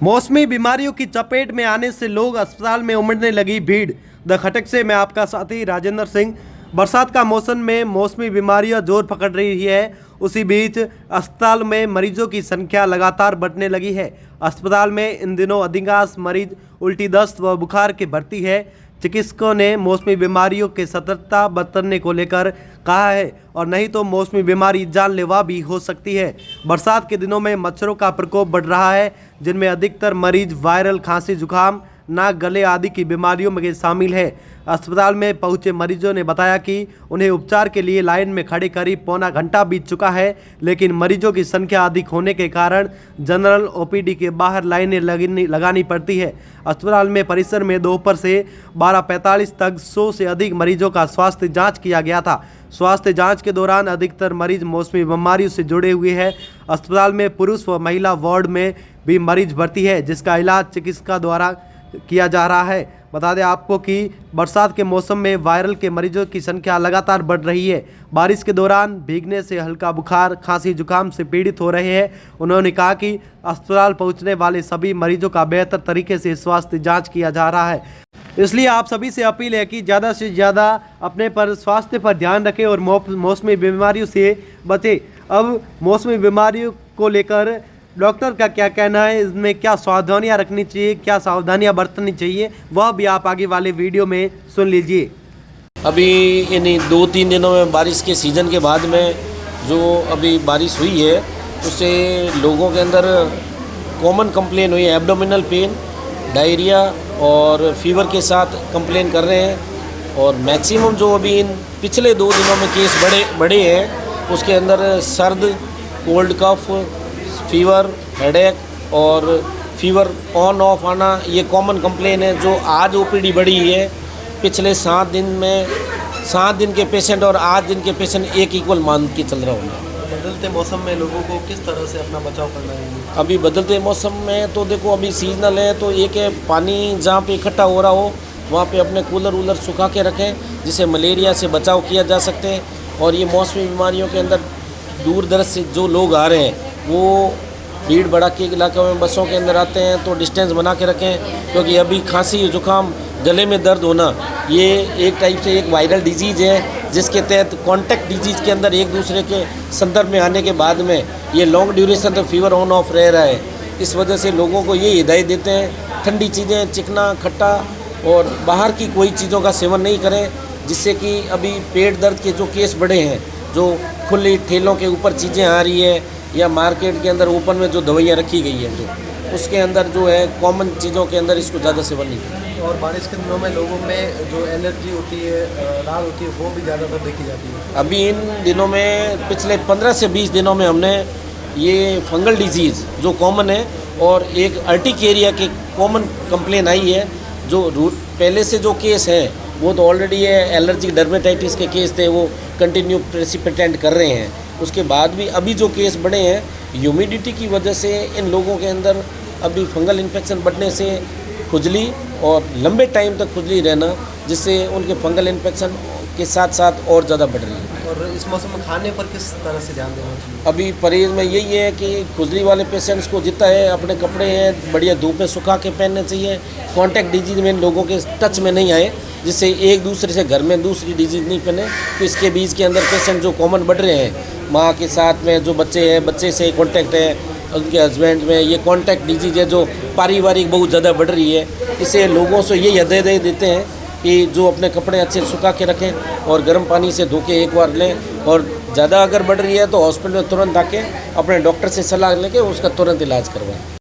मौसमी बीमारियों की चपेट में आने से लोग अस्पताल में उमड़ने लगी भीड़। द खटक से मैं आपका साथी राजेंद्र सिंह। बरसात का मौसम में मौसमी बीमारियां जोर पकड़ रही है। उसी बीच अस्पताल में मरीजों की संख्या लगातार बढ़ने लगी है। अस्पताल में इन दिनों अधिकांश मरीज उल्टी, दस्त व बुखार के भर्ती है। चिकित्सकों ने मौसमी बीमारियों के सतर्कता बरतने को लेकर कहा है, और नहीं तो मौसमी बीमारी जानलेवा भी हो सकती है। बरसात के दिनों में मच्छरों का प्रकोप बढ़ रहा है, जिनमें अधिकतर मरीज वायरल खांसी, जुकाम, नाक, गले आदि की बीमारियों में शामिल है। अस्पताल में पहुंचे मरीजों ने बताया कि उन्हें उपचार के लिए लाइन में खड़े करीब पौना घंटा बीत चुका है, लेकिन मरीजों की संख्या अधिक होने के कारण जनरल ओपीडी के बाहर लाइनें लगानी पड़ती है। अस्पताल में परिसर में दोपहर से 12:45 तक 100 से अधिक मरीजों का स्वास्थ्य जांच किया गया था। स्वास्थ्य जांच के दौरान अधिकतर मरीज मौसमी बीमारियों से जुड़े हुए हैं। अस्पताल में पुरुष व महिला वार्ड में भी मरीज भर्ती है, जिसका इलाज चिकित्सक द्वारा किया जा रहा है। बता दें आपको कि बरसात के मौसम में वायरल के मरीजों की संख्या लगातार बढ़ रही है। बारिश के दौरान भीगने से हल्का बुखार, खांसी, जुकाम से पीड़ित हो रहे हैं। उन्होंने कहा कि अस्पताल पहुंचने वाले सभी मरीजों का बेहतर तरीके से स्वास्थ्य जांच किया जा रहा है। इसलिए आप सभी से अपील है कि ज़्यादा से ज़्यादा अपने पर स्वास्थ्य पर ध्यान रखें और मौसमी बीमारियों से बचें। अब मौसमी बीमारियों को लेकर डॉक्टर का क्या कहना है, इसमें क्या सावधानियां रखनी चाहिए, क्या सावधानियां बरतनी चाहिए, वह भी आप आगे वाले वीडियो में सुन लीजिए। अभी इन 2-3 दिनों में बारिश के सीज़न के बाद में जो अभी बारिश हुई है, उससे लोगों के अंदर कॉमन कंप्लेन हुई है, एब्डोमिनल पेन, डायरिया और फीवर के साथ कंप्लेन कर रहे हैं। और मैक्सिमम जो अभी इन पिछले 2 दिनों में केस बड़े हैं, उसके अंदर सर्द, कोल्ड कफ, फीवर, हेडेक और फीवर ऑन ऑफ आना, ये कॉमन कंप्लेन है। जो आज ओपीडी बढ़ी है, पिछले 7 दिन के पेशेंट और 8 दिन के पेशेंट एक इक्वल मान के चल रहा होंगे। बदलते मौसम में लोगों को किस तरह से अपना बचाव करना है? अभी बदलते मौसम में तो देखो, अभी सीजनल है तो एक है, पानी जहाँ पे इकट्ठा हो रहा हो वहाँ पे अपने कूलर सुखा के रखें, जिससे मलेरिया से बचाव किया जा सकते हैं। और ये मौसमी बीमारियों के अंदर दूर दराज से जो लोग आ रहे हैं, वो भीड़ भड़ाके के इलाकों में बसों के अंदर आते हैं, तो डिस्टेंस बना के रखें। क्योंकि अभी खांसी, जुकाम, गले में दर्द होना, ये एक टाइप से एक वायरल डिजीज़ है, जिसके तहत कॉन्टैक्ट डिजीज़ के अंदर एक दूसरे के संदर्भ में आने के बाद में ये लॉन्ग ड्यूरेशन तक फीवर ऑन ऑफ रह रहा है। इस वजह से लोगों को ये हिदायत देते हैं, ठंडी चीज़ें, चिकना, खट्टा और बाहर की कोई चीज़ों का सेवन नहीं करें, जिससे कि अभी पेट दर्द के जो केस बढ़े हैं, जो खुली ठेलों के ऊपर चीज़ें आ रही है या मार्केट के अंदर ओपन में जो दवाइयाँ रखी गई है, जो उसके अंदर जो है कॉमन चीज़ों के अंदर इसको ज़्यादा सेवन नहीं करें। और बारिश के दिनों में लोगों में जो एलर्जी होती है, लाल होती है, वो भी ज़्यादातर देखी जाती है। अभी इन दिनों में पिछले 15 से 20 दिनों में हमने ये फंगल डिजीज़ जो कॉमन है और एक अर्टिकेरिया की कॉमन कंप्लेन आई है। जो पहले से जो केस हैं वो तो ऑलरेडी ये एलर्जिक डर्मेटाइटिस के केस थे, वो कंटिन्यू प्रेसिपिटेंट कर रहे हैं। उसके बाद भी अभी जो केस बढ़े हैं, ह्यूमिडिटी की वजह से इन लोगों के अंदर अभी फंगल इन्फेक्शन बढ़ने से खुजली और लंबे टाइम तक खुजली रहना, जिससे उनके फंगल इन्फेक्शन के साथ साथ और ज़्यादा बढ़ रही है। और इस मौसम में खाने पर किस तरह से ध्यान देना चाहिए? अभी परहेज में यही है कि खुजली वाले पेशेंट्स को जितना है अपने कपड़े हैं बढ़िया धूप में सुखा के पहनने चाहिए। कॉन्टैक्ट डिजीज़ में लोगों के टच में नहीं आए, जिससे एक दूसरे से घर में दूसरी डिजीज़ नहीं पहने। तो इसके बीच के अंदर पेशेंट जो कॉमन बढ़ रहे हैं, माँ के साथ में जो बच्चे हैं, बच्चे से कॉन्टैक्ट है, उनके हस्बैंड में ये कॉन्टैक्ट डिजीज़ है जो पारिवारिक बहुत ज़्यादा बढ़ रही है। इसे लोगों से यही हदायत देते हैं कि जो अपने कपड़े अच्छे सुखा के रखें और गर्म पानी से धो के एक बार लें। और ज़्यादा अगर बढ़ रही है तो हॉस्पिटल में तुरंत आके अपने डॉक्टर से सलाह लेके उसका तुरंत इलाज करवाएं।